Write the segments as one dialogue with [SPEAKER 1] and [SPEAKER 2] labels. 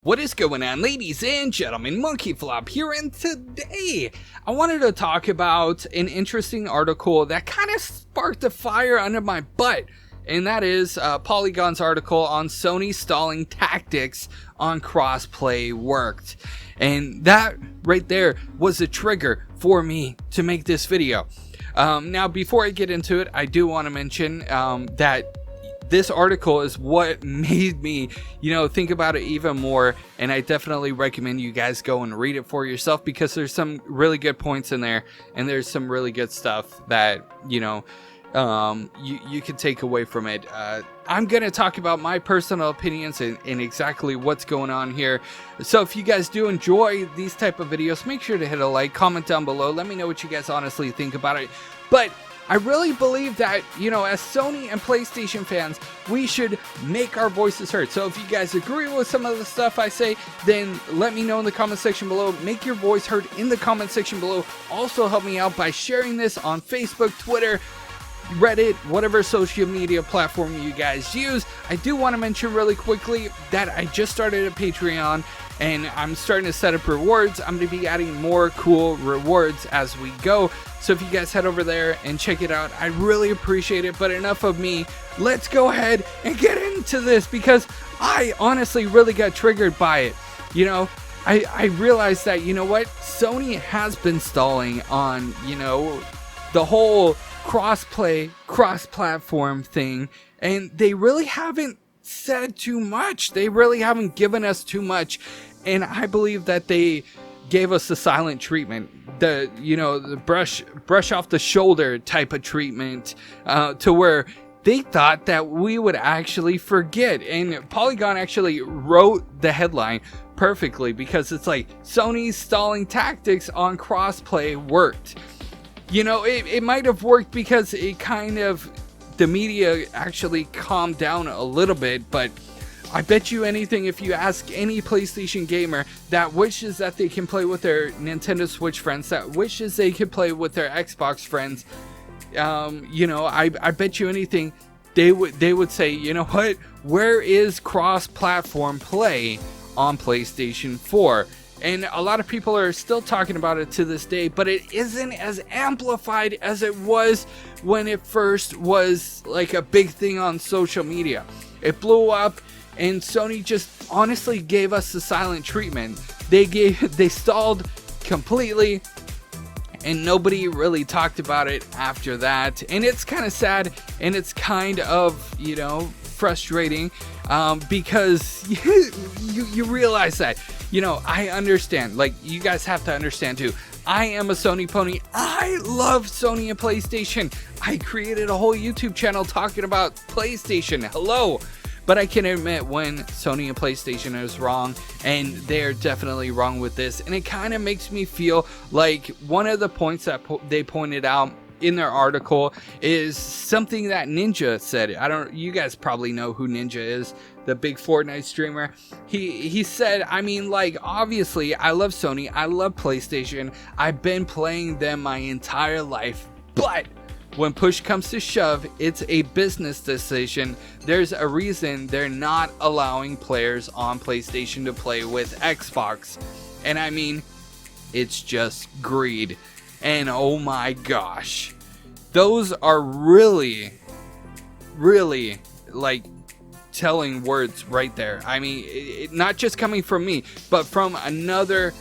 [SPEAKER 1] What is going on, ladies and gentlemen? MonkeyFlop here, and today I wanted to talk about an interesting article that kind of sparked a fire under my butt, and that is Polygon's article on Sony stalling tactics on crossplay worked. And that right there was a trigger for me to make this video. Now, before I get into it, I do want to mention that this article is what made me, think about it even more, and I definitely recommend you guys go and read it for yourself, because there's some really good points in there, and there's some really good stuff that, you can take away from it. I'm going to talk about my personal opinions and exactly what's going on here. So if you guys do enjoy these type of videos, make sure to hit a like, comment down below, let me know what you guys honestly think about it. But I really believe that, as Sony and PlayStation fans, we should make our voices heard. So if you guys agree with some of the stuff I say, then let me know in the comment section below. Make your voice heard in the comment section below. Also help me out by sharing this on Facebook, Twitter, Reddit, whatever social media platform you guys use. I do want to mention really quickly that I just started a Patreon, and I'm starting to set up rewards. I'm going to be adding more cool rewards as we go. So if you guys head over there and check it out, I really appreciate it. But enough of me. Let's go ahead and get into this, because I honestly really got triggered by it. I realized that, Sony has been stalling on, the whole crossplay, cross-platform thing, and they really haven't said too much. They really haven't given us too much, and I believe that they gave us the silent treatment, the brush off the shoulder type of treatment, to where they thought that we would actually forget. And Polygon actually wrote the headline perfectly, because it's like, Sony's stalling tactics on crossplay worked. It might have worked because it kind of, the media actually calmed down a little bit, but I bet you anything, if you ask any PlayStation gamer that wishes that they can play with their Nintendo Switch friends, that wishes they could play with their Xbox friends, I bet you anything they would say, what, where is cross-platform play on PlayStation 4? And a lot of people are still talking about it to this day, but it isn't as amplified as it was when it first was like a big thing on social media. It blew up, and Sony just honestly gave us the silent treatment. They stalled completely, and nobody really talked about it after that. And it's kind of sad, and it's kind of, frustrating, because you realize that, I understand, like, you guys have to understand too, I am a Sony pony. I love Sony and PlayStation. I created a whole YouTube channel talking about PlayStation. Hello. But I can admit when Sony and PlayStation is wrong, and they're definitely wrong with this. And it kind of makes me feel like one of the points that they pointed out in their article is something that Ninja said. You guys probably know who Ninja is, the big Fortnite streamer. He said, obviously I love Sony, I love PlayStation, I've been playing them my entire life, but when push comes to shove, it's a business decision. There's a reason they're not allowing players on PlayStation to play with Xbox. And it's just greed. And oh my gosh, those are really, really, telling words right there. Not just coming from me, but from another,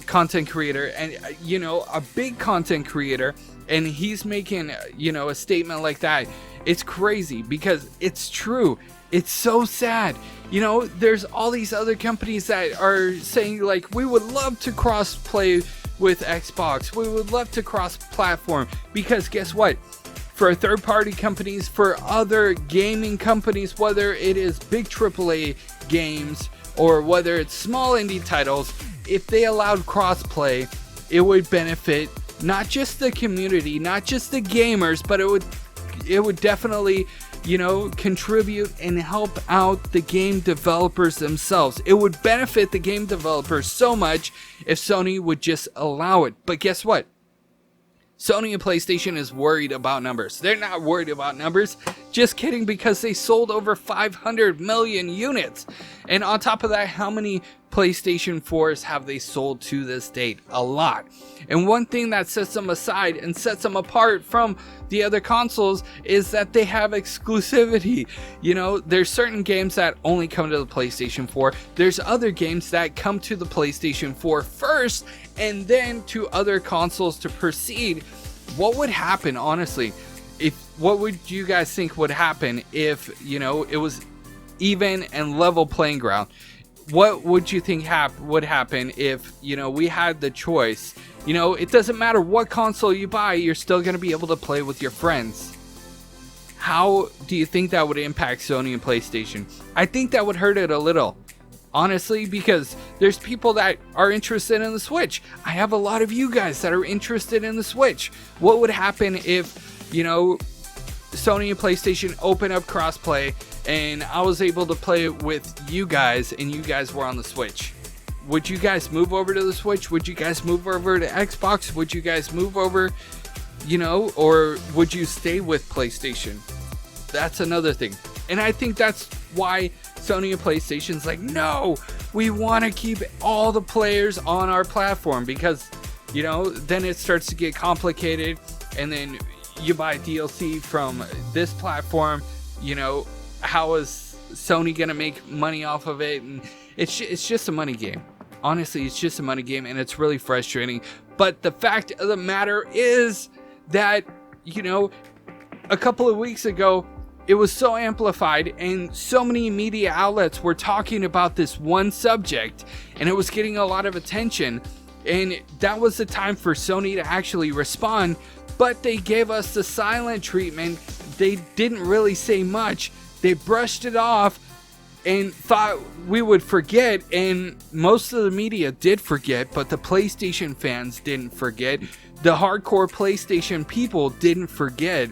[SPEAKER 1] content creator, and, a big content creator, and he's making, a statement like that. It's crazy, because it's true. It's so sad. There's all these other companies that are saying, we would love to cross-play with Xbox. We would love to cross-platform, because guess what? For third-party companies, for other gaming companies, whether it is big AAA games or whether it's small indie titles, if they allowed cross-play, it would benefit not just the community, not just the gamers, but it would definitely, contribute and help out the game developers themselves. It would benefit the game developers so much if Sony would just allow it. But guess what? Sony and PlayStation is worried about numbers. They're not worried about numbers. Just kidding, because they sold over 500 million units. And on top of that, how many PlayStation 4s have they sold to this date? A lot. And one thing that sets them aside and sets them apart from the other consoles is that they have exclusivity. You know, there's certain games that only come to the PlayStation 4. There's other games that come to the PlayStation 4 first and then to other consoles to proceed. What would happen, honestly, what would you guys think would happen if, you know, it was even and level playing ground? What would you think would happen if, you know, we had the choice? You know, it doesn't matter what console you buy, you're still going to be able to play with your friends. How do you think that would impact Sony and PlayStation? I think that would hurt it a little, honestly, because there's people that are interested in the Switch. I have a lot of you guys that are interested in the Switch. What would happen if, you know, Sony and PlayStation open up crossplay and I was able to play it with you guys and you guys were on the Switch? Would you guys move over to the Switch? Would you guys move over to Xbox? Would you guys move over, you know, or would you stay with PlayStation? That's another thing. And I think that's why Sony and PlayStation's like, no, we want to keep all the players on our platform, because, you know, then it starts to get complicated, and then you buy DLC from this platform, you know, how is Sony gonna make money off of it? And it's just a money game. Honestly, it's just a money game, and it's really frustrating. But the fact of the matter is that, you know, a couple of weeks ago, it was so amplified and so many media outlets were talking about this one subject, and it was getting a lot of attention, and that was the time for Sony to actually respond. But they gave us the silent treatment. They didn't really say much. They brushed it off and thought we would forget, and most of the media did forget, but the PlayStation fans didn't forget. The hardcore PlayStation people didn't forget.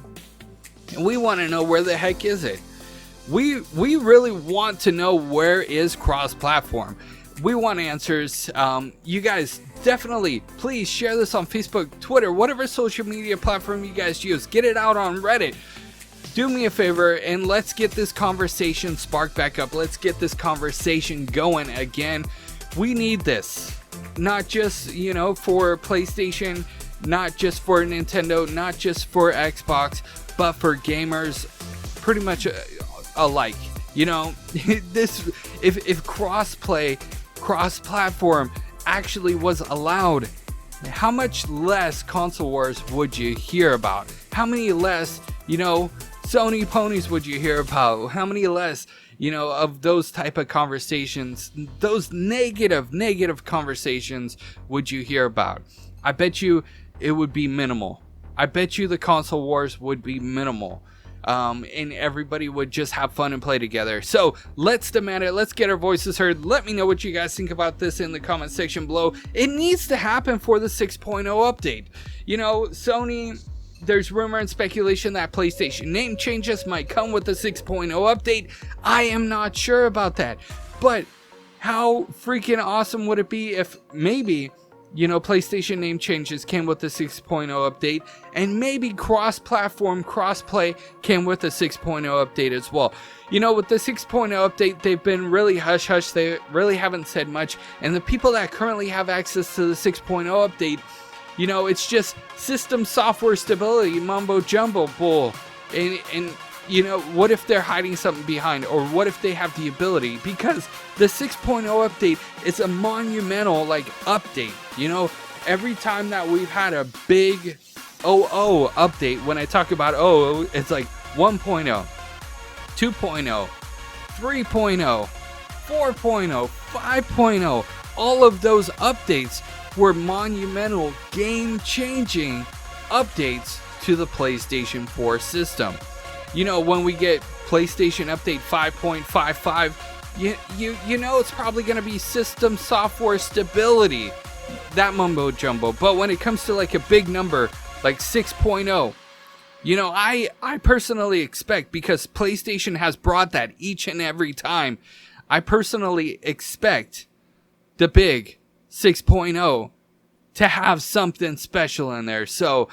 [SPEAKER 1] And we want to know, where the heck is it? We really want to know, where is cross-platform? We want answers. You guys definitely, please share this on Facebook, Twitter, whatever social media platform you guys use. Get it out on Reddit. Do me a favor and let's get this conversation sparked back up. Let's get this conversation going again. We need this. Not just, you know, for PlayStation, not just for Nintendo, not just for Xbox, but for gamers pretty much alike. You know, this, if crossplay, cross-platform actually was allowed, how much less console wars would you hear about? How many less, you know, Sony ponies would you hear about? How many less, you know, of those type of conversations, those negative conversations would you hear about? I bet you it would be minimal. I bet you the console wars would be minimal. And everybody would just have fun and play together. So let's demand it. Let's get our voices heard. Let me know what you guys think about this in the comment section below. It needs to happen for the 6.0 update. You know, Sony, there's rumor and speculation that PlayStation name changes might come with the 6.0 update. I am not sure about that. But how freaking awesome would it be if maybe, you know, PlayStation name changes came with the 6.0 update, and maybe cross-platform crossplay came with the 6.0 update as well. You know, with the 6.0 update, they've been really hush-hush. They really haven't said much. And the people that currently have access to the 6.0 update, you know, it's just system software stability, mumbo-jumbo bull. And you know, what if they're hiding something behind? Or what if they have the ability? Because the 6.0 update is a monumental, like, update. You know, every time that we've had a big 0.0 update, when I talk about 0.0, it's like 1.0, 2.0, 3.0, 4.0, 5.0. All of those updates were monumental, game-changing updates to the PlayStation 4 system. You know, when we get PlayStation Update 5.55, you know it's probably going to be system software stability, that mumbo jumbo. But when it comes to like a big number like 6.0, you know, I personally expect, because PlayStation has brought that each and every time, I personally expect the big 6.0 to have something special in there. So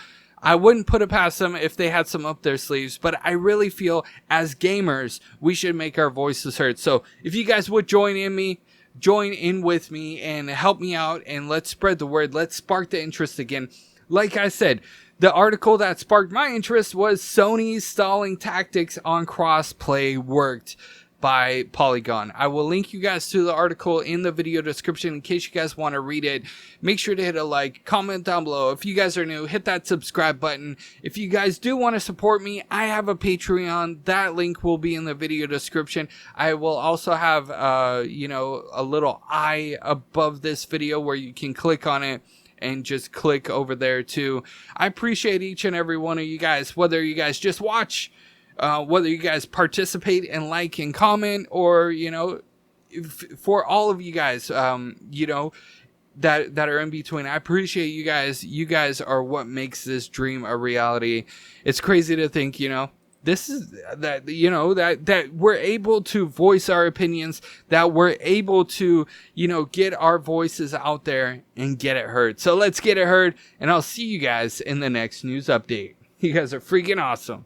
[SPEAKER 1] I wouldn't put it past them if they had some up their sleeves, but I really feel as gamers, we should make our voices heard. So if you guys would join in with me and help me out, and let's spread the word. Let's spark the interest again. Like I said, the article that sparked my interest was Sony's stalling tactics on crossplay worked by Polygon. I will link you guys to the article in the video description in case you guys want to read it. Make sure to hit a like, comment down below. If you guys are new, hit that subscribe button. If you guys do want to support me, I have a Patreon. That link will be in the video description. I will also have, a little eye above this video where you can click on it and just click over there too. I appreciate each and every one of you guys, whether you guys just watch, whether you guys participate and like and comment, or, for all of you guys, that are in between. I appreciate you guys. You guys are what makes this dream a reality. It's crazy to think, this is that we're able to voice our opinions, that we're able to, get our voices out there and get it heard. So let's get it heard, and I'll see you guys in the next news update. You guys are freaking awesome.